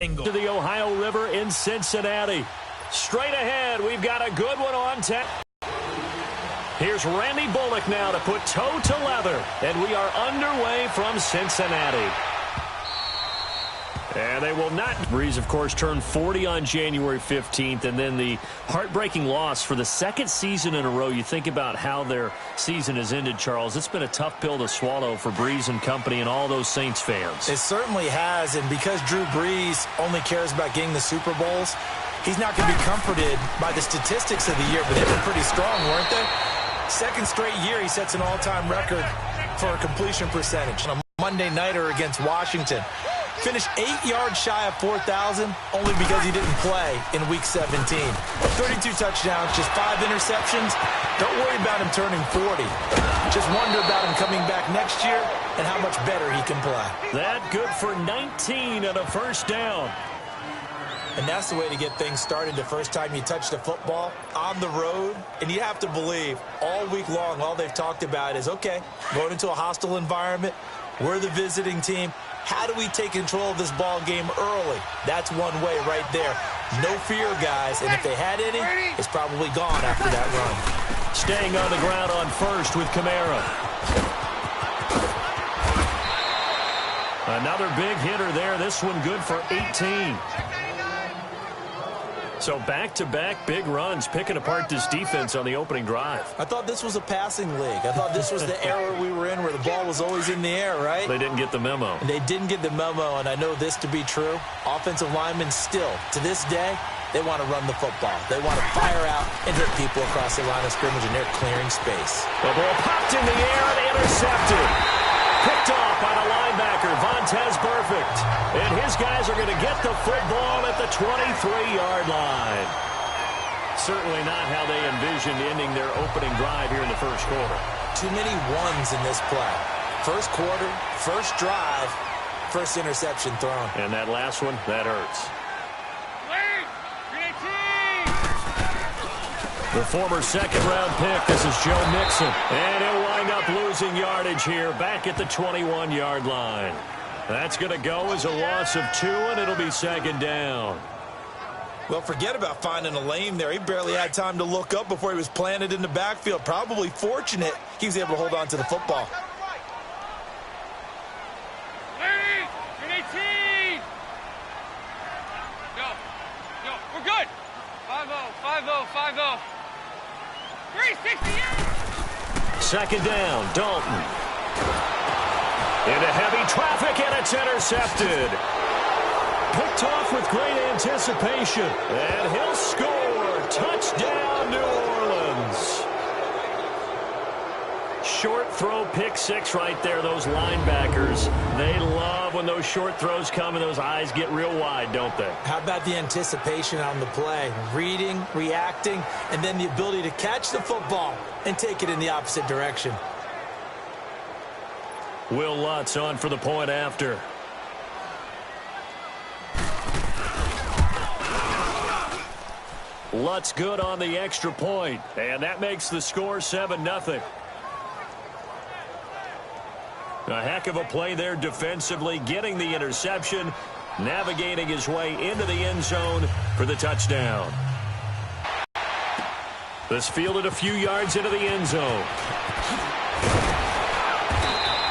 To the Ohio River in Cincinnati. Straight ahead, we've got a good one on tap. Here's Randy Bullock now to put toe to leather. And we are underway from Cincinnati. And they will not. Breeze, of course, turned 40 on January 15th. And then the heartbreaking loss for the second season in a row. You think about how their season has ended, Charles. It's been a tough pill to swallow for Breeze and company and all those Saints fans. It certainly has. And because Drew Brees only cares about getting the Super Bowls, he's not going to be comforted by the statistics of the year. But they were pretty strong, weren't they? Second straight year, he sets an all-time record for a completion percentage. On a Monday nighter against Washington. Finished 8 yards shy of 4,000 only because he didn't play in Week 17. 32 touchdowns, just 5 interceptions. Don't worry about him turning 40. Just wonder about him coming back next year and how much better he can play. That good for 19 and a first down. And that's the way to get things started the first time you touch the football on the road. And you have to believe all week long, all they've talked about is, okay, going into a hostile environment, we're the visiting team. How do we take control of this ball game early? That's one way right there. No fear, guys. And if they had any, it's probably gone after that run. Staying on the ground on first with Kamara. Another big hitter there. This one good for 18. So back-to-back big runs, picking apart this defense on the opening drive. I thought this was a passing league. I thought this was the era we were in where the ball was always in the air, right? They didn't get the memo. And they didn't get the memo, and I know this to be true. Offensive linemen still, to this day, they want to run the football. They want to fire out and hit people across the line of scrimmage, and they're clearing space. The ball popped in the air and intercepted. Picked off by the linebacker, Vontaze Burfict. And his guys are going to get the football at the 23-yard line. Certainly not how they envisioned ending their opening drive here in the first quarter. Too many ones in this play. First quarter, first drive, first interception thrown. And that last one, that hurts. The former second-round pick, this is Joe Mixon. And he'll wind up losing yardage here back at the 21-yard line. That's going to go as a loss of 2, and it'll be second down. Well, forget about finding a lane there. He barely had time to look up before he was planted in the backfield. Probably fortunate he was able to hold on to the football. We're good. 5-0, 5-0, 5-0. 368. Second down, Dalton. Into heavy traffic, and it's intercepted. Picked off with great anticipation. And he'll score. Touchdown, New Orleans. Short throw, pick six right there. Those linebackers, they love when those short throws come and those eyes get real wide, don't they? How about the anticipation on the play? Reading, reacting, and then the ability to catch the football and take it in the opposite direction. Will Lutz on for the point after. Lutz good on the extra point, and that makes the score 7-0. A heck of a play there defensively, getting the interception, navigating his way into the end zone for the touchdown. This fielded a few yards into the end zone.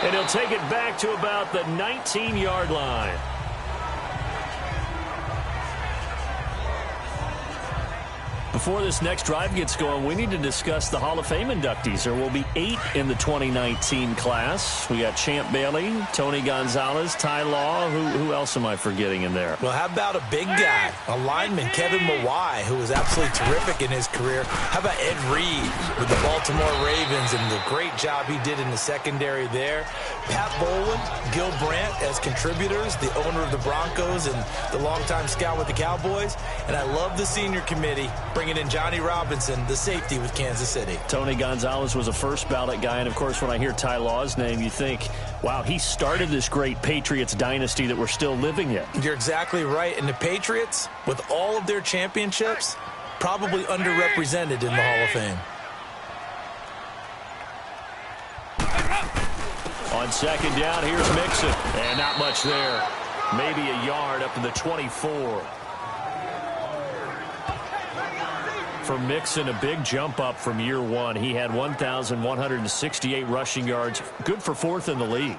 And he'll take it back to about the 19-yard line. Before this next drive gets going, we need to discuss the Hall of Fame inductees. There will be 8 in the 2019 class. We got Champ Bailey, Tony Gonzalez, Ty Law. Who else am I forgetting in there? Well, how about a big guy, a lineman, Kevin Mawai, who was absolutely terrific in his career. How about Ed Reed with the Baltimore Ravens and the great job he did in the secondary there. Pat Bowlen, Gil Brandt as contributors, the owner of the Broncos and the longtime scout with the Cowboys. And I love the senior committee bringing in Johnny Robinson, the safety with Kansas City. Tony Gonzalez was a first ballot guy, and of course when I hear Ty Law's name, you think, wow, he started this great Patriots dynasty that we're still living in. You're exactly right. And the Patriots, with all of their championships, probably underrepresented in the Hall of Fame. On second down, here's Mixon, and not much there. Maybe a yard up to the 24. For Mixon, a big jump up from year one. He had 1,168 rushing yards. Good for fourth in the league.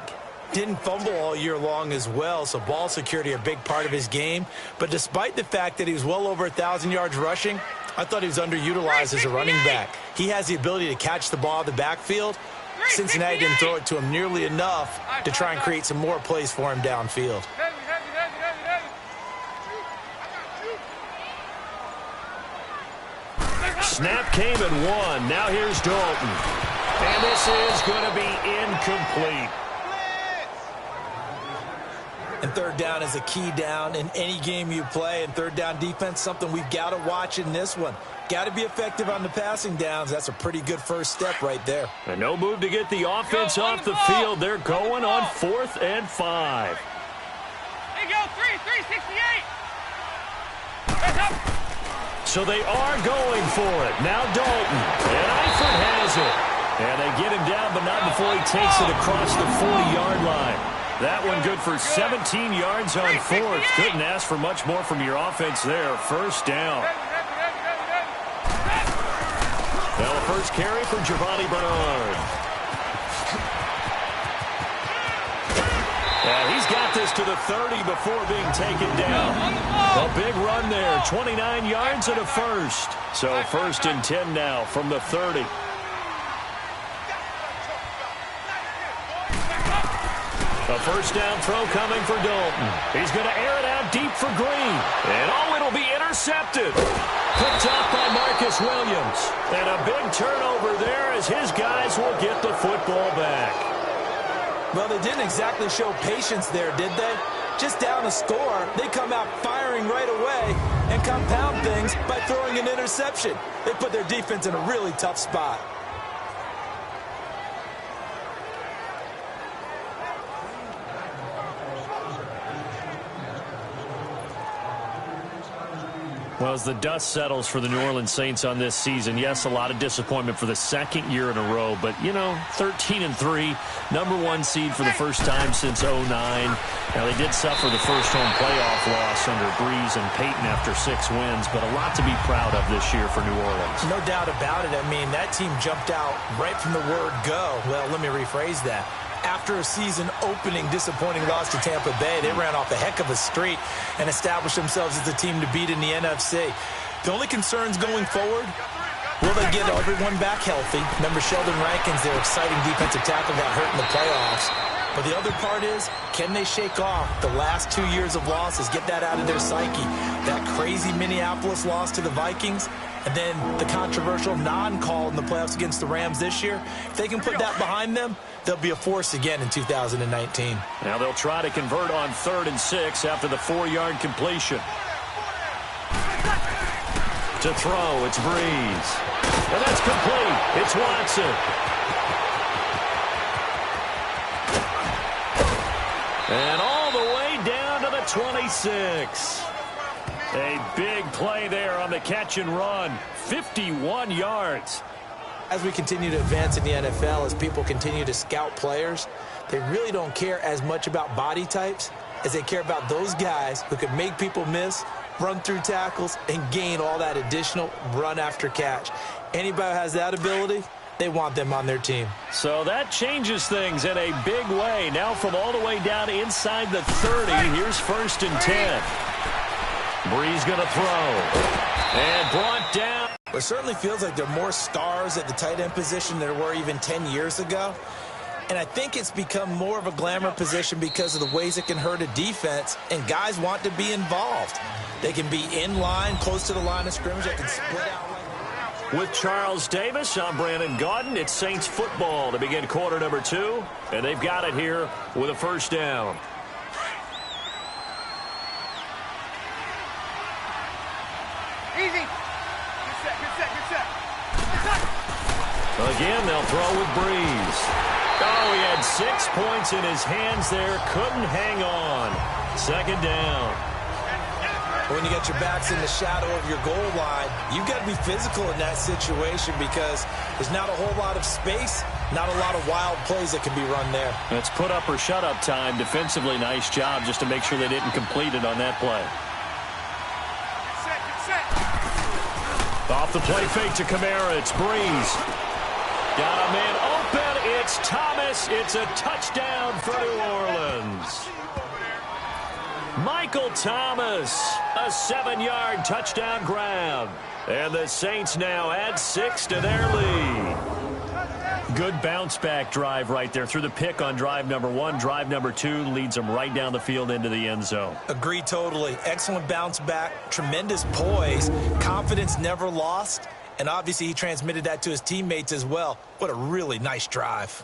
Didn't fumble all year long as well, so ball security a big part of his game. But despite the fact that he was well over 1,000 yards rushing, I thought he was underutilized as a running back. He has the ability to catch the ball in the backfield. Cincinnati didn't throw it to him nearly enough to try and create some more plays for him downfield. Snap came at 1. Now here's Dalton. And this is going to be incomplete. And third down is a key down in any game you play. And third down defense, something we've got to watch in this one. Got to be effective on the passing downs. That's a pretty good first step right there. And no move to get the offense off the field. They're going on 4th and 5. There you go, 368. So they are going for it. Now Dalton. And Eifert has it. And they get him down, but not before he takes it across the 40-yard line. That one good for 17 yards on 4th. Couldn't ask for much more from your offense there. First down. Now the first carry for Giovanni Bernard. And he's got this to the 30 before being taken down. A big run there, 29 yards and a first. So 1st and 10 now from the 30. A first down throw coming for Dalton. He's going to air it out deep for Green. And it'll be intercepted. Picked off by Marcus Williams. And a big turnover there as his guys will get the football back. Well, they didn't exactly show patience there, did they? Just down a score, they come out firing right away and compound things by throwing an interception. They put their defense in a really tough spot. Well, as the dust settles for the New Orleans Saints on this season, yes, a lot of disappointment for the second year in a row. But, 13-3, #1 seed for the first time since 2009. Now, they did suffer the first home playoff loss under Breeze and Peyton after 6 wins, but a lot to be proud of this year for New Orleans. No doubt about it. I mean, that team jumped out right from the word go. Well, let me rephrase that. After a season-opening disappointing loss to Tampa Bay, they ran off a heck of a streak and established themselves as the team to beat in the NFC. The only concerns going forward, will they get everyone back healthy? Remember Sheldon Rankins, their exciting defensive tackle, got hurt in the playoffs. But the other part is, can they shake off the last 2 years of losses, get that out of their psyche? That crazy Minneapolis loss to the Vikings, and then the controversial non-call in the playoffs against the Rams this year. If they can put that behind them, they'll be a force again in 2019. Now they'll try to convert on 3rd and 6 after the 4-yard completion. To throw, it's Breeze. And that's complete. It's Watson. And all the way down to the 26. A big play there on the catch and run. 51 yards. As we continue to advance in the NFL, as people continue to scout players, they really don't care as much about body types as they care about those guys who can make people miss, run through tackles, and gain all that additional run after catch. Anybody who has that ability, they want them on their team. So that changes things in a big way. Now from all the way down inside the 30, here's 1st and 10. Breeze going to throw. And brought down. It certainly feels like there are more stars at the tight end position than there were even 10 years ago. And I think it's become more of a glamour position because of the ways it can hurt a defense, and guys want to be involved. They can be in line, close to the line of scrimmage. They can split out. With Charles Davis, I'm Brandon Gaudin. It's Saints football to begin quarter number 2, and they've got it here with a first down. Easy. Good set. Again, they'll throw with Breeze. Oh, he had 6 points in his hands there. Couldn't hang on. 2nd down. When you got your backs in the shadow of your goal line, you've got to be physical in that situation because there's not a whole lot of space Not a lot of wild plays that can be run there. It's put up or shut up time. Defensively, nice job just to make sure they didn't complete it on that play. Off the play fake to Kamara. It's Breeze. Got a man open. It's Thomas. It's a touchdown for New Orleans. Michael Thomas, a 7-yard touchdown grab. And the Saints now add 6 to their lead. Good bounce-back drive right there. Through the pick on drive number 1. Drive number 2 leads them right down the field into the end zone. Agree totally. Excellent bounce back. Tremendous poise. Confidence never lost. And obviously he transmitted that to his teammates as well. What a really nice drive.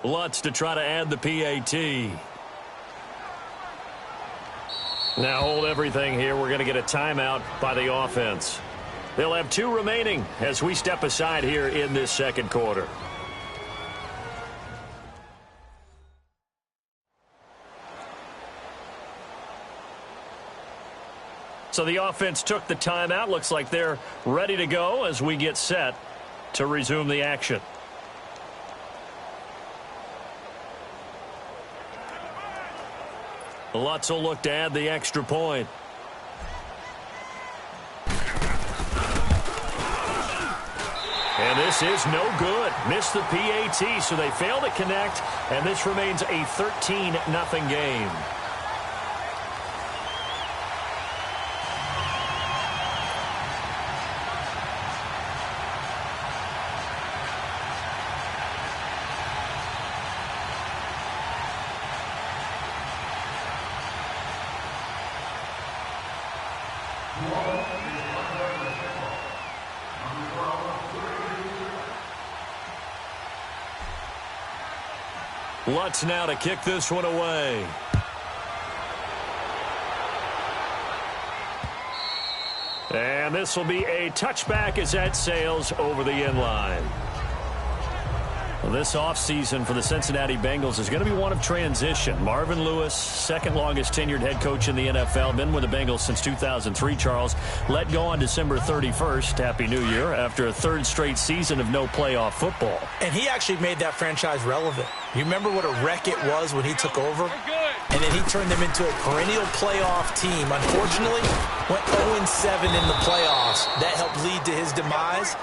Lutz to try to add the PAT. Now hold everything here. We're going to get a timeout by the offense. They'll have 2 remaining as we step aside here in this second quarter. So the offense took the timeout. Looks like they're ready to go as we get set to resume the action. Lutz will look to add the extra point. And this is no good. Missed the PAT, so they fail to connect, and this remains a 13-0 game. Lutz now to kick this one away. And this will be a touchback as that sails over the end line. Well, this offseason for the Cincinnati Bengals is going to be one of transition. Marvin Lewis, second longest tenured head coach in the NFL, been with the Bengals since 2003, Charles. Let go on December 31st. Happy New Year, after a 3rd straight season of no playoff football. And he actually made that franchise relevant. You remember what a wreck it was when he took over? And then he turned them into a perennial playoff team. Unfortunately, went 0-7 in the playoffs. That helped lead to his demise.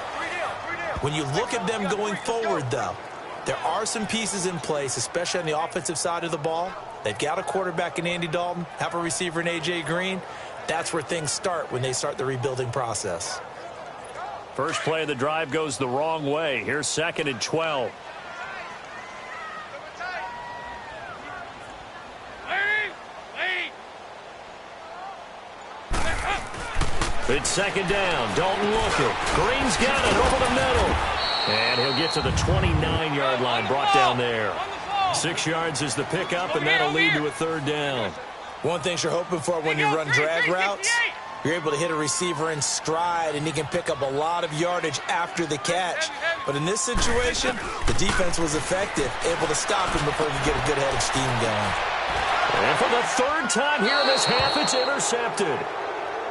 When you look at them going forward, though, there are some pieces in place, especially on the offensive side of the ball. They've got a quarterback in Andy Dalton, have a receiver in A.J. Green. That's where things start when they start the rebuilding process. First play of the drive goes the wrong way. Here's 2nd and 12. It's 2nd down. Dalton looking. Green's got it over the middle. And he'll get to the 29-yard line, brought down there. 6 yards is the pickup, and that'll lead to a 3rd down. One thing you're hoping for when you run drag routes, you're able to hit a receiver in stride, and he can pick up a lot of yardage after the catch. But in this situation, the defense was effective, able to stop him before he could get a good head of steam going. And for the 3rd time here in this half, it's intercepted.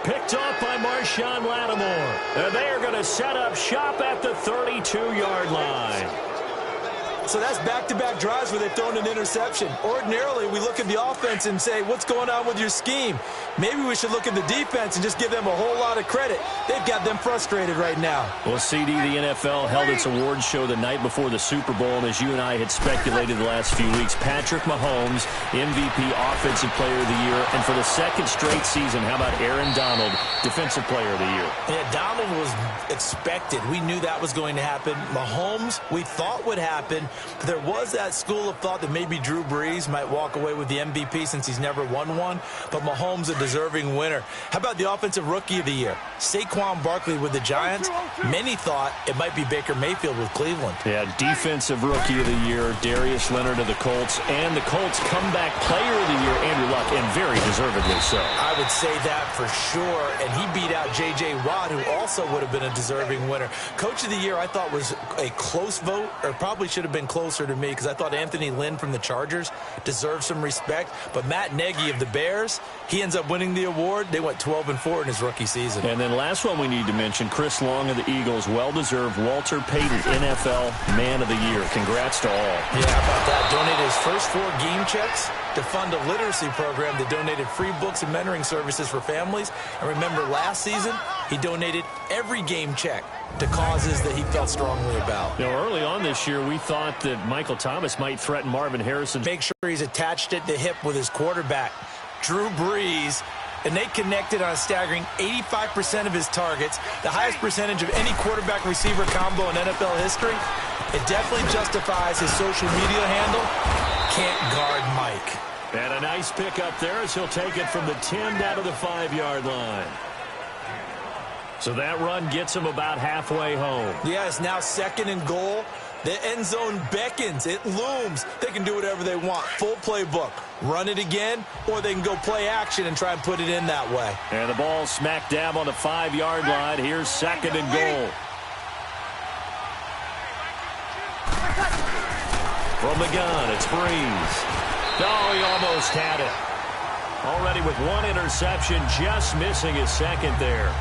Picked off by Marshawn Lattimore. And they are going to set up shop at the 32-yard line. So that's back-to-back drives where they've thrown an interception. Ordinarily, we look at the offense and say, what's going on with your scheme? Maybe we should look at the defense and just give them a whole lot of credit. They've got them frustrated right now. Well, CD, the NFL held its awards show the night before the Super Bowl, and as you and I had speculated the last few weeks, Patrick Mahomes, MVP, Offensive Player of the Year, and for the 2nd straight season, how about Aaron Donald, Defensive Player of the Year? Yeah, Donald was expected. We knew that was going to happen. Mahomes, we thought would happen. There was that school of thought that maybe Drew Brees might walk away with the MVP since he's never won one, but Mahomes a deserving winner. How about the Offensive Rookie of the Year? Saquon Barkley with the Giants. Many thought it might be Baker Mayfield with Cleveland. Yeah, Defensive Rookie of the Year, Darius Leonard of the Colts, and the Colts Comeback Player of the Year, Andrew Luck, and very deservedly so. I would say that for sure, and he beat out J.J. Watt, who also would have been a deserving winner. Coach of the Year, I thought, was a close vote, or probably should have been gotten closer to me because I thought Anthony Lynn from the Chargers deserved some respect. But Matt Nagy of the Bears, he ends up winning the award. They went 12-4 in his rookie season. And then last one we need to mention, Chris Long of the Eagles, well-deserved Walter Payton NFL Man of the Year. Congrats to all. Yeah, how about that? Donated his first 4 game checks to fund a literacy program that donated free books and mentoring services for families. And remember, last season, he donated every game check to causes that he felt strongly about. You know, early on this year, we thought that Michael Thomas might threaten Marvin Harrison. Make sure he's attached at the hip with his quarterback, Drew Brees, and they connected on a staggering 85% of his targets, the highest percentage of any quarterback-receiver combo in NFL history. It definitely justifies his social media handle, "Can't guard Mike." And a nice pickup there as he'll take it from the 10 down to the 5-yard line. So that run gets him about halfway home. Yeah, it's now 2nd and goal. The end zone beckons. It looms. They can do whatever they want. Full playbook. Run it again, or they can go play action and try and put it in that way. And the ball smack dab on the 5-yard line. Here's 2nd and goal. From the gun, it's Brees. Oh, he almost had it. Already with 1 interception, just missing his 2nd there.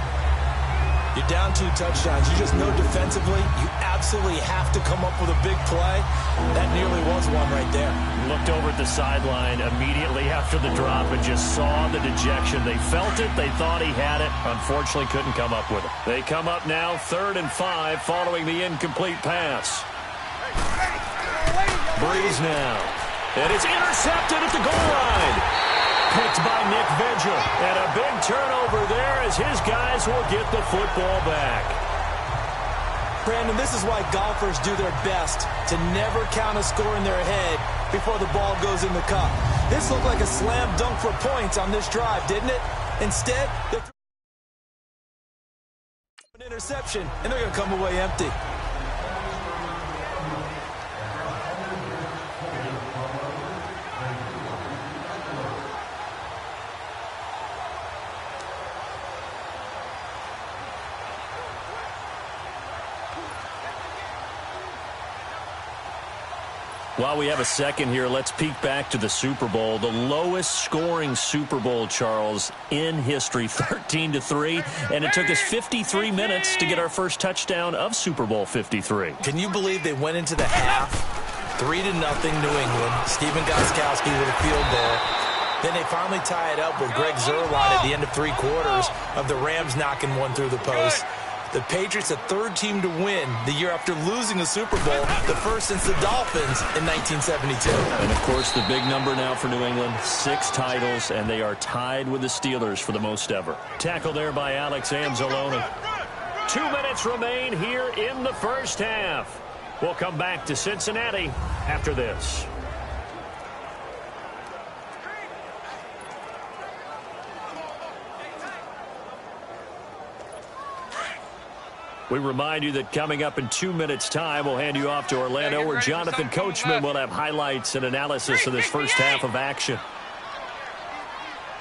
You're down 2 touchdowns. You just know defensively you absolutely have to come up with a big play. That nearly was one right there. Looked over at the sideline immediately after the drop and just saw the dejection. They felt it. They thought he had it. Unfortunately, couldn't come up with it. They come up now 3rd and 5 following the incomplete pass. Brees now. And it's intercepted at the goal line. Picked by Nick Vigil. And a big turnover there as his guys will get the football back. Brandon, this is why golfers do their best to never count a score in their head before the ball goes in the cup. This looked like a slam dunk for points on this drive, didn't it? Instead, they threw an interception, and they're going to come away empty. While we have a second here, let's peek back to the Super Bowl. The lowest scoring Super Bowl, Charles, in history, 13-3. And it took us 53 minutes to get our first touchdown of Super Bowl 53. Can you believe they went into the half, 3-0 New England, Stephen Gostkowski with a field goal. Then they finally tie it up with Greg Zuerlein at the end of 3 quarters of the Rams knocking one through the post. The Patriots, the 3rd team to win the year after losing the Super Bowl, the first since the Dolphins in 1972. And, of course, the big number now for New England, 6 titles, and they are tied with the Steelers for the most ever. Tackle there by Alex Anzalone. 2 minutes remain here in the first half. We'll come back to Cincinnati after this. We remind you that coming up in 2 minutes' time, we'll hand you off to Orlando, where Jonathan Coachman will have highlights and analysis of this first half of action.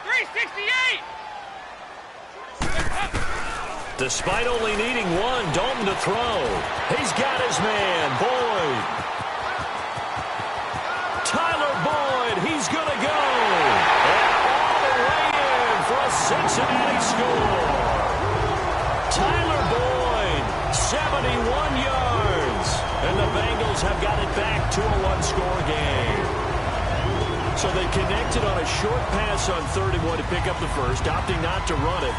368! Despite only needing 1, Dalton to throw. He's got his man, Boyd. Tyler Boyd, he's going to go. And all the way in for a Cincinnati score. Tyler Boyd, 71 yards. And the Bengals have got it back to a 1-score game. So they connected on a short pass on 3rd and 1 to pick up the first, opting not to run it.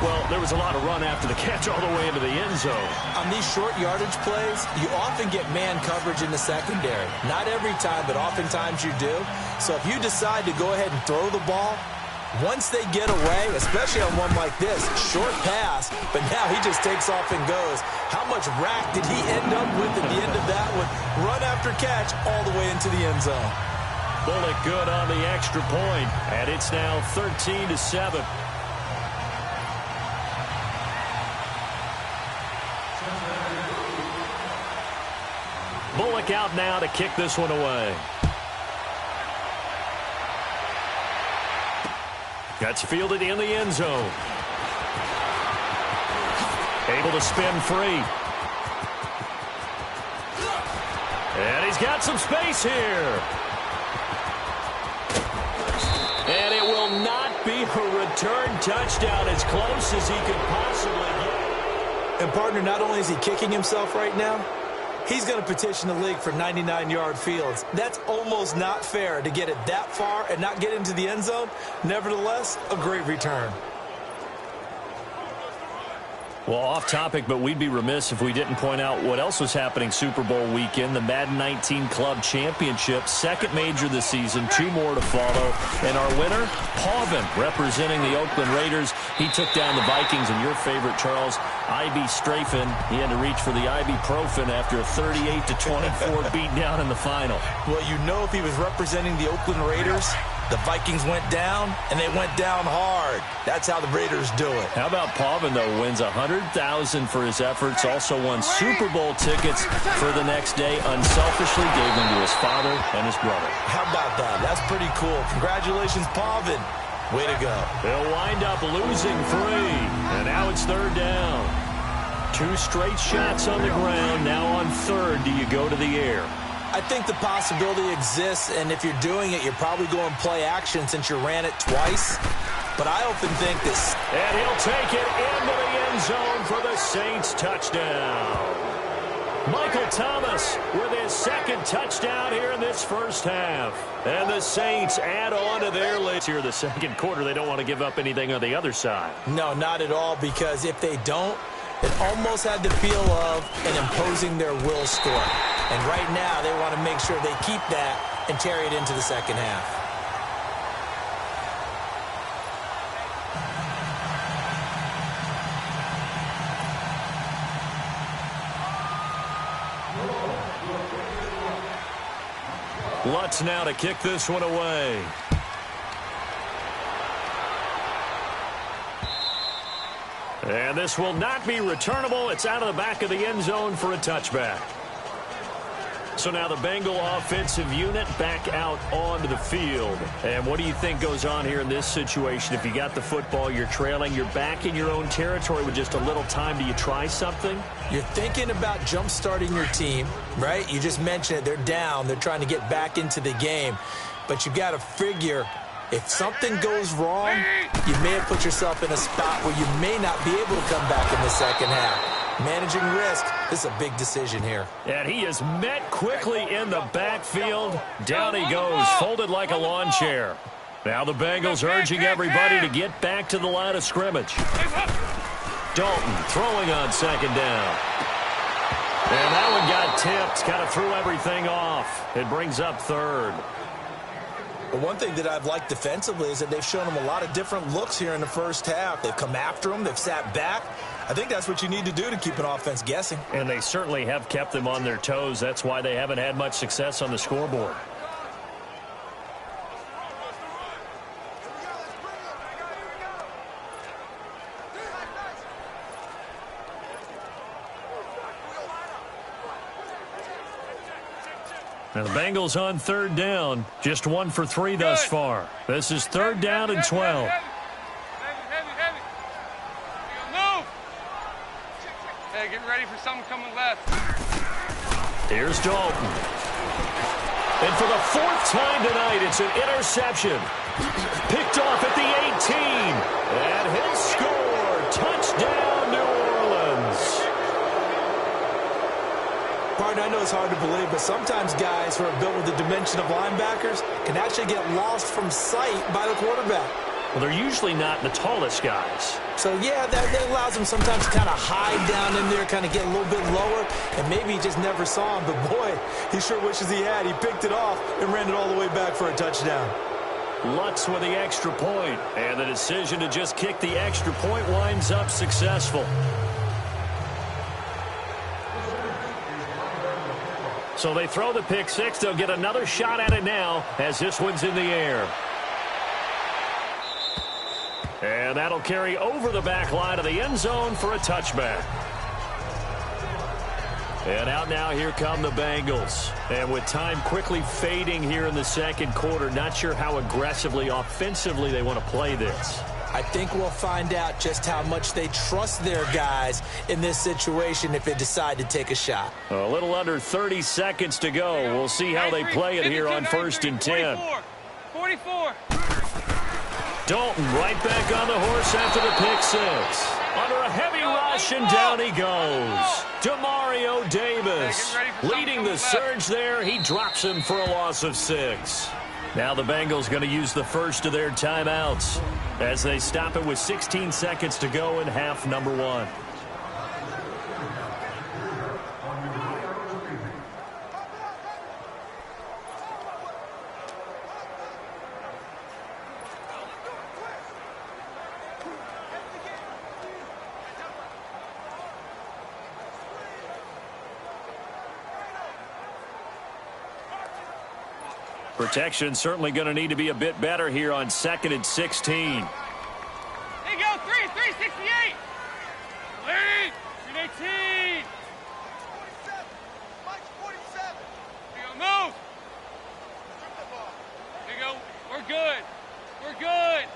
Well, there was a lot of run after the catch all the way into the end zone. On these short yardage plays, you often get man coverage in the secondary. Not every time, but oftentimes you do. So if you decide to go ahead and throw the ball, once they get away, especially on one like this, short pass, but now he just takes off and goes. How much rack did he end up with at the end of that one? Run after catch all the way into the end zone. Bullock good on the extra point, and it's now 13-7. Bullock out now to kick this one away. That's fielded in the end zone. Able to spin free. And he's got some space here. And it will not be a return touchdown, as close as he could possibly get. And, partner, not only is he kicking himself right now, he's going to petition the league for 99-yard fields. That's almost not fair to get it that far and not get into the end zone. Nevertheless, a great return. Well, off topic, but we'd be remiss if we didn't point out what else was happening Super Bowl weekend. The Madden 19 Club Championship, second major this season, 2 more to follow. And our winner, Pavin, representing the Oakland Raiders. He took down the Vikings, and your favorite, Charles, IB Strafen. He had to reach for the ibuprofen after a 38-24 beatdown in the final. Well, you know, if he was representing the Oakland Raiders, the Vikings went down, and they went down hard. That's how the Raiders do it. How about Pavin, though, wins $100,000 for his efforts, also won Super Bowl tickets for the next day, unselfishly gave them to his father and his brother. How about that? That's pretty cool. Congratulations, Pavin. Way to go. They'll wind up losing 3, and now it's third down. 2 straight shots on the ground. Now on third, do you go to the air? I think the possibility exists, and if you're doing it, you're probably going play action since you ran it twice. But I often think this. And he'll take it into the end zone for the Saints touchdown. Michael Thomas with his second touchdown here in this first half. And the Saints add on to their lead here in the second quarter. They don't want to give up anything on the other side. No, not at all, because if they don't, it almost had the feel of an imposing their will score. And right now, they want to make sure they keep that and carry it into the second half. Lutz now to kick this one away. And this will not be returnable. It's out of the back of the end zone for a touchback. So now the Bengal offensive unit back out onto the field. And what do you think goes on here in this situation? If you got the football, you're trailing, you're back in your own territory with just a little time. Do you try something? You're thinking about jump-starting your team, right? You just mentioned it. They're down. They're trying to get back into the game. But you got to figure, if something goes wrong, you may have put yourself in a spot where you may not be able to come back in the second half. Managing risk, this is a big decision here. And he is met quickly in the backfield. Down he goes, folded like a lawn chair. Now the Bengals urging everybody to get back to the line of scrimmage. Dalton throwing on second down. And that one got tipped, kind of threw everything off. It brings up third. But one thing that I've liked defensively is that they've shown them a lot of different looks here in the first half. They've come after them. They've sat back. I think that's what you need to do to keep an offense guessing. And they certainly have kept them on their toes. That's why they haven't had much success on the scoreboard. Now the Bengals on third down. Just 1 for 3 thus far. This is third down and 12. Heavy. Move. Hey, get ready for someone coming left. Here's Dalton. And for the 4th time tonight, it's an interception. Picked off at the 18. And he'll score. Touchdown, New Orleans. Partner, I know it's hard to believe, but sometimes guys who are built with the dimension of linebackers can actually get lost from sight by the quarterback. Well, they're usually not the tallest guys. So, yeah, that allows him sometimes to kind of hide down in there, kind of get a little bit lower, and maybe he just never saw him. But, boy, he sure wishes he had. He picked it off and ran it all the way back for a touchdown. Lutz with the extra point, and the decision to just kick the extra point winds up successful. So they throw the pick six. They'll get another shot at it now as this one's in the air. And that'll carry over the back line of the end zone for a touchback. And out now, here come the Bengals. And with time quickly fading here in the second quarter, not sure how aggressively, offensively they want to play this. I think we'll find out just how much they trust their guys in this situation if they decide to take a shot. A little under 30 seconds to go. We'll see how they play it here on 1st and 10. 44. Dalton right back on the horse after the pick six. Under a heavy rush, and down he goes. Demario Davis leading the surge there. He drops him for a loss of 6. Now the Bengals going to use the first of their timeouts as they stop it with 16 seconds to go in half number 1. Protection certainly going to need to be a bit better here on 2nd and 16. There you go, 368. Lead, 318. Mike 47. There you go, move. There you go, we're good. We're good.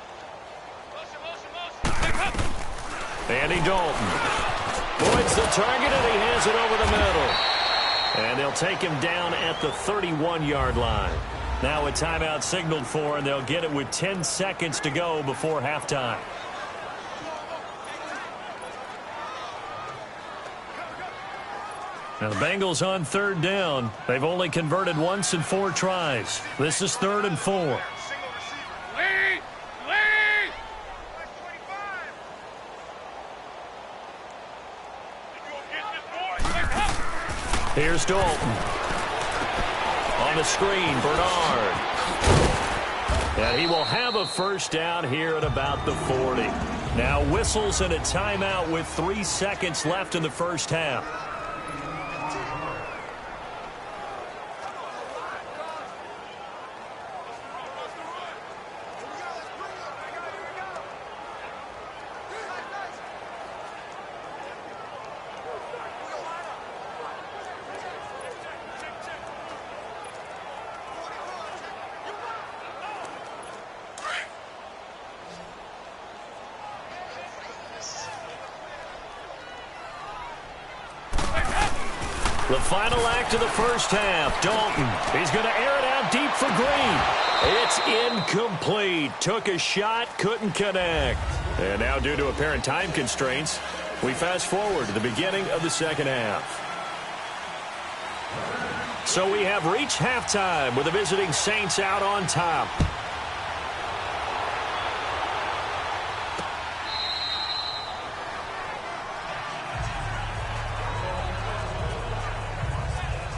Motion. Andy Dalton voids the target, and he hands it over the middle. And they'll take him down at the 31-yard line. Now a timeout signaled for, and they'll get it with 10 seconds to go before halftime. Now the Bengals on 3rd down. They've only converted once in 4 tries. This is 3rd and 4. Lead. Here's Dalton. On the screen, Bernard. And he will have a first down here at about the 40. Now whistles and a timeout with 3 seconds left in the first half. The final act of the first half. Dalton, he's going to air it out deep for Green. It's incomplete. Took a shot, couldn't connect. And now due to apparent time constraints, we fast forward to the beginning of the second half. So we have reached halftime with the visiting Saints out on top.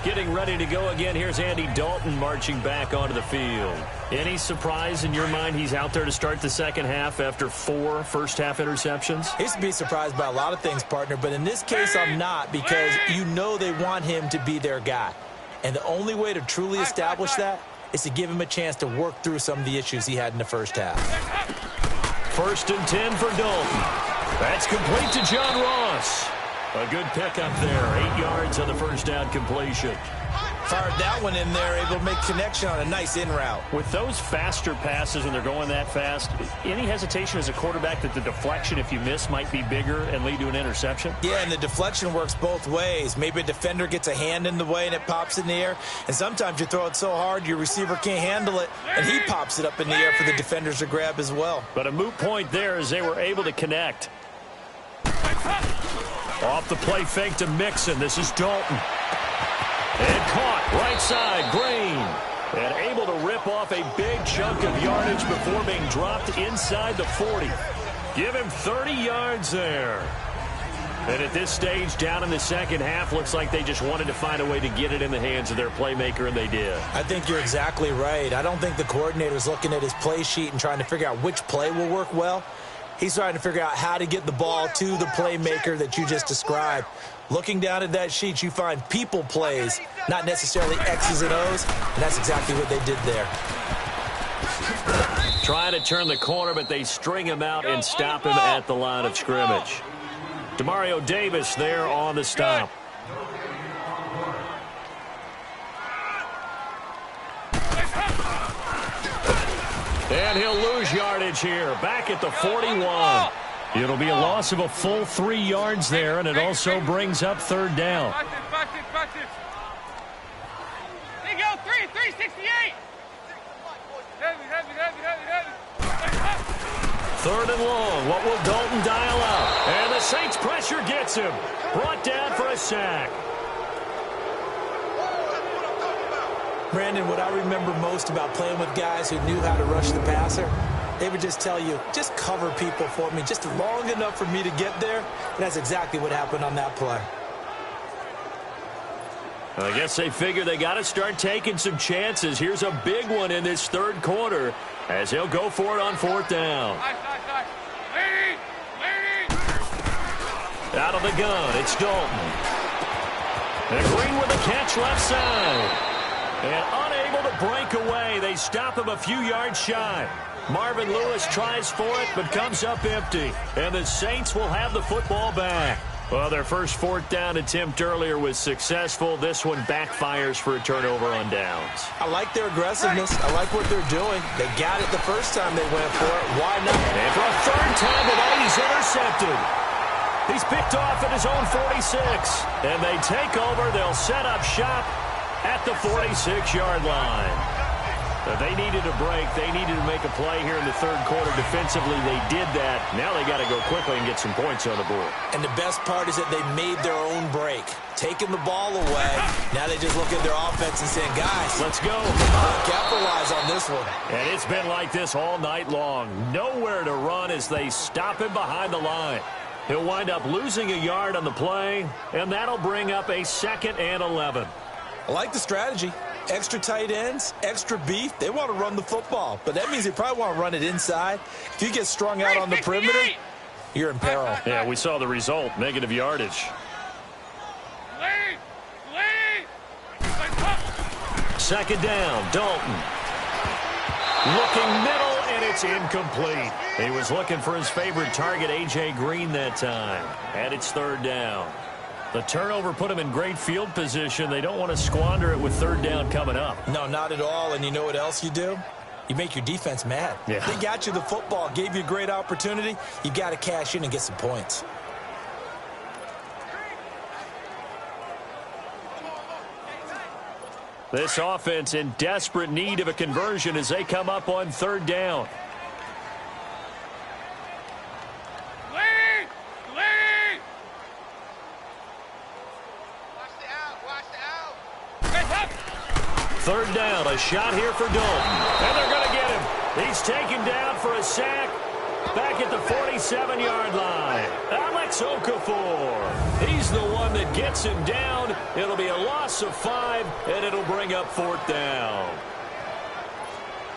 Getting ready to go again. Here's Andy Dalton marching back onto the field. Any surprise in your mind he's out there to start the second half after 4 first-half interceptions? He used to be surprised by a lot of things, partner, but in this case I'm not, because you know they want him to be their guy. And the only way to truly establish that is to give him a chance to work through some of the issues he had in the first half. 1st and 10 for Dalton. That's complete to John Ross. A good pickup there. 8 yards on the first down completion. Fired that one in there, able to make connection on a nice in route. With those faster passes when they're going that fast, any hesitation as a quarterback that the deflection, if you miss, might be bigger and lead to an interception? Yeah, and the deflection works both ways. Maybe a defender gets a hand in the way and it pops in the air. And sometimes you throw it so hard your receiver can't handle it, and he pops it up in the air for the defenders to grab as well. But a moot point there as they were able to connect. Off the play fake to Mixon. This is Dalton. And caught right side, Green. And able to rip off a big chunk of yardage before being dropped inside the 40. Give him 30 yards there. And at this stage, down in the second half, looks like they just wanted to find a way to get it in the hands of their playmaker, and they did. I think you're exactly right. I don't think the coordinator's looking at his play sheet and trying to figure out which play will work well. He's trying to figure out how to get the ball to the playmaker that you just described. Looking down at that sheet, you find people plays, not necessarily X's and O's, and that's exactly what they did there. Trying to turn the corner, but they string him out and stop him at the line of scrimmage. Demario Davis there on the stop. And he'll lose yardage here, back at the 41. It'll be a loss of a full 3 yards there, and it also brings up third down. Back this. They go 368. Heavy. Third and long. What will Dalton dial up? And the Saints pressure gets him. Brought down for a sack. Brandon, what I remember most about playing with guys who knew how to rush the passer, they would just tell you, just cover people for me, just long enough for me to get there. And that's exactly what happened on that play. I guess they figure they got to start taking some chances. Here's a big one in this third quarter as he'll go for it on fourth down. Out of the gun, it's Dalton. And Green with a catch left side. And unable to break away. They stop him a few yards shy. Marvin Lewis tries for it, but comes up empty. And the Saints will have the football back. Well, their first fourth down attempt earlier was successful. This one backfires for a turnover on downs. I like their aggressiveness. I like what they're doing. They got it the first time they went for it. Why not? And for a third time tonight, he's intercepted. He's picked off at his own 46. And they take over. They'll set up shop at the 46-yard line. They needed a break. They needed to make a play here in the third quarter. Defensively, they did that. Now they got to go quickly and get some points on the board. And the best part is that they made their own break. Taking the ball away. Now they just look at their offense and saying, guys, let's go. Capitalize on this one. And it's been like this all night long. Nowhere to run as they stop him behind the line. He'll wind up losing a yard on the play, and that'll bring up a 2nd and 11. I like the strategy. Extra tight ends, extra beef. They want to run the football, but that means they probably want to run it inside. If you get strung out on the perimeter, you're in peril. Yeah, we saw the result, negative yardage. Second down, Dalton. Looking middle, and it's incomplete. He was looking for his favorite target, A.J. Green, that time. And it's third down. The turnover put him in great field position. They don't want to squander it with third down coming up. No, not at all. And you know what else you do? You make your defense mad. Yeah. They got you the football, gave you a great opportunity. You got to cash in and get some points. This offense in desperate need of a conversion as they come up on third down. Third down, a shot here for Dalton. And they're going to get him. He's taken down for a sack back at the 47-yard line. Alex Okafor. He's the one that gets him down. It'll be a loss of 5, and it'll bring up fourth down.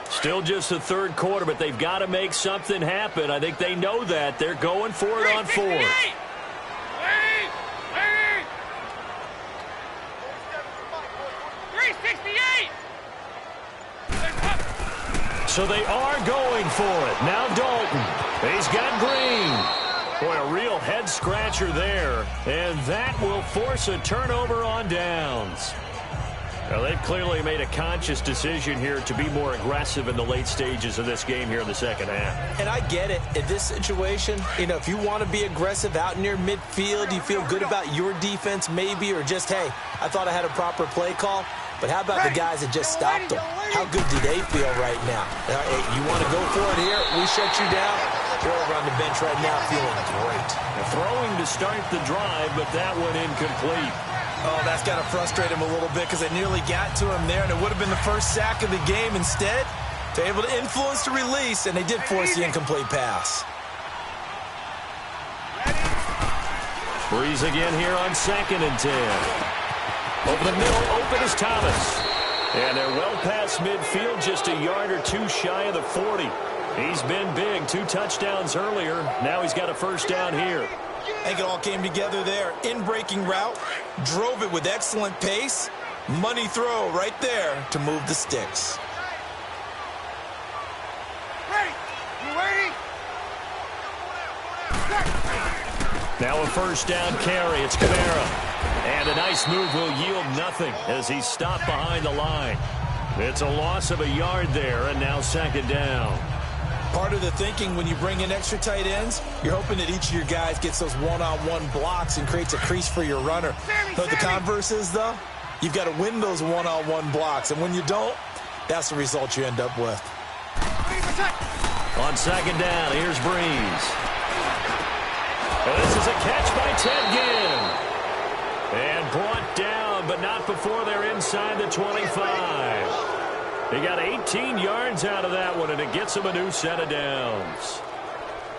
Still just the third quarter, but they've got to make something happen. I think they know that. They're going for it on fourth. So they are going for it. Now Dalton. He's got Green. Boy, a real head-scratcher there. And that will force a turnover on downs. Well, they've clearly made a conscious decision here to be more aggressive in the late stages of this game here in the second half. And I get it. In this situation, you know, if you want to be aggressive out near midfield, you feel good about your defense maybe, or just, hey, I thought I had a proper play call. But how about the guys that just stopped them? How good do they feel right now? Hey, you want to go for it here? We shut you down. You're over on the bench right now feeling great. Throwing to start the drive, but that one incomplete. Oh, that's got to frustrate him a little bit because they nearly got to him there, and it would have been the first sack of the game. Instead, they're able to influence the release, and they did force the incomplete pass. Breeze again here on 2nd and 10. Over the middle, open is Thomas. And they're well past midfield, just a yard or two shy of the 40. He's been big, 2 touchdowns earlier. Now he's got a first down here. I think it all came together there. In-breaking route, drove it with excellent pace. Money throw right there to move the sticks. Now a first down carry. It's Kamara. And a nice move will yield nothing as he's stopped behind the line. It's a loss of a yard there, and now second down. Part of the thinking when you bring in extra tight ends, you're hoping that each of your guys gets those one-on-one blocks and creates a crease for your runner. But the converse is, though, you've got to win those one-on-one blocks. And when you don't, that's the result you end up with. On second down, here's Breeze. And this is a catch by Ted Ginn. And brought down, but not before they're inside the 25. He got 18 yards out of that one, and it gets him a new set of downs.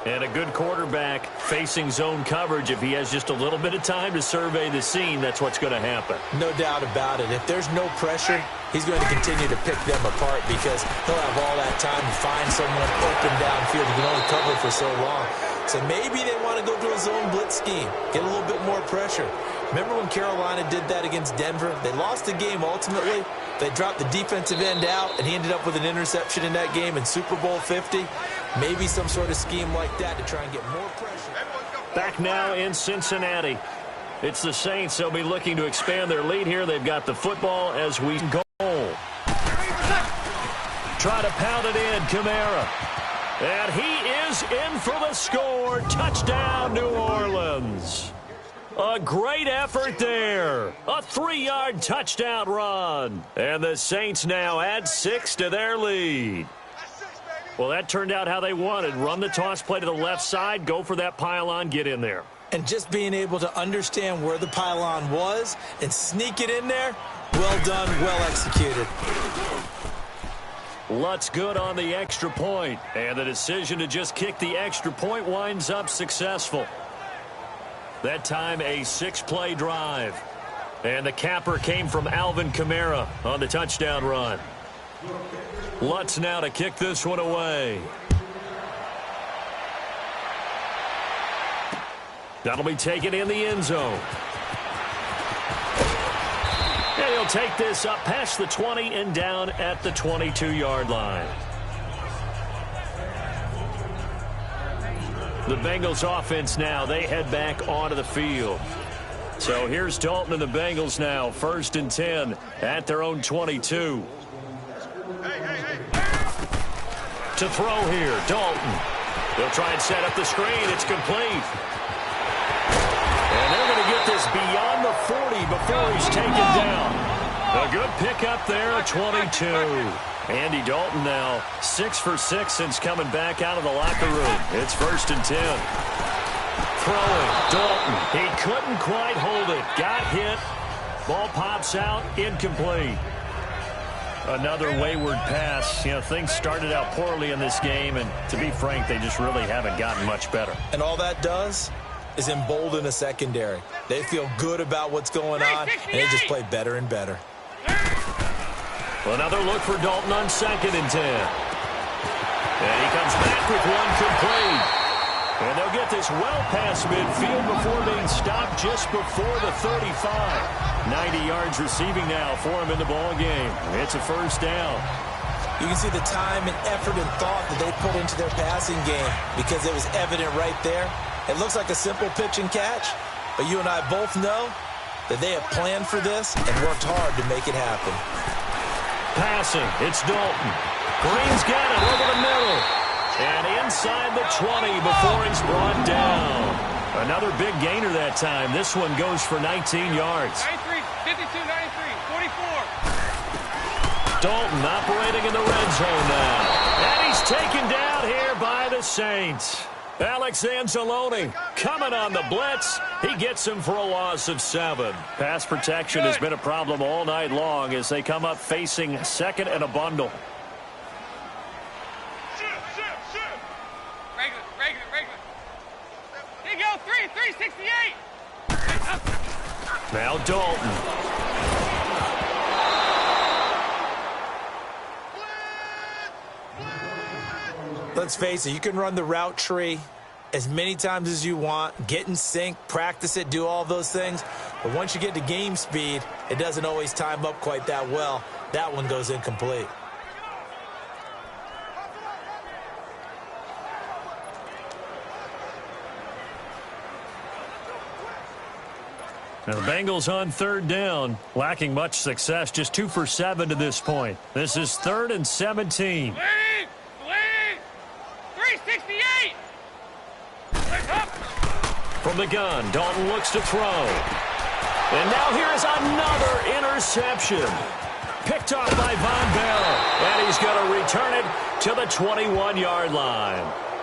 And a good quarterback facing zone coverage. If he has just a little bit of time to survey the scene, that's what's going to happen. No doubt about it. If there's no pressure, he's going to continue to pick them apart because he'll have all that time to find someone open downfield. He can only cover for so long. So maybe they want to go to a zone blitz scheme, get a little bit more pressure. Remember when Carolina did that against Denver? They lost the game ultimately. They dropped the defensive end out, and he ended up with an interception in that game in Super Bowl 50. Maybe some sort of scheme like that to try and get more pressure. Back now in Cincinnati. It's the Saints. They'll be looking to expand their lead here. They've got the football as we go. Try to pound it in, Kamara. And he is in for the score. Touchdown, New Orleans. A great effort there. A 3-yard touchdown run. And the Saints now add 6 to their lead. Well, that turned out how they wanted. Run the toss play to the left side, go for that pylon, get in there. And just being able to understand where the pylon was and sneak it in there, well done, well executed. Lutz good on the extra point. And the decision to just kick the extra point winds up successful. That time a 6-play drive. And the capper came from Alvin Kamara on the touchdown run. Lutz now to kick this one away. That'll be taken in the end zone. And he'll take this up past the 20 and down at the 22-yard line. The Bengals offense now, they head back onto the field. So here's Dalton and the Bengals now, 1st and 10 at their own 22. To throw here, Dalton. They'll try and set up the screen. It's complete. And they're going to get this beyond the 40 before he's taken down. A good pickup there at 22. Andy Dalton now 6 for 6 since coming back out of the locker room. It's 1st and 10. Throwing, Dalton. He couldn't quite hold it. Got hit. Ball pops out, incomplete. Another wayward pass. You know, things started out poorly in this game, and to be frank, they just really haven't gotten much better. And all that does is embolden a secondary. They feel good about what's going on, and they just play better and better. Another look for Dalton on 2nd and 10. And he comes back with one complete. And they'll get this well past midfield before being stopped just before the 35. 90 yards receiving now for him in the ball game. It's a 1st down. You can see the time and effort and thought that they put into their passing game because it was evident right there. It looks like a simple pitch and catch, but you and I both know that they have planned for this and worked hard to make it happen. Passing, it's Dalton. Green's got it over the middle. And inside the 20 before he's brought down. Another big gainer that time. This one goes for 19 yards. 93, 52, 93, 44. Dalton operating in the red zone now. And he's taken down here by the Saints. Alex Anzalone coming on the blitz. He gets him for a loss of 7. Pass protection has been a problem all night long as they come up facing 2nd and a bundle. Regular. Here you go, 368. Now Dalton. Let's face it, you can run the route tree as many times as you want, get in sync, practice it, do all those things. But once you get to game speed, it doesn't always time up quite that well. That one goes incomplete. Now the Bengals on 3rd down, lacking much success, just 2 for 7 to this point. This is 3rd and 17. From the gun, Dalton looks to throw. And now here is another interception. Picked off by Von Bell. And he's going to return it to the 21-yard line.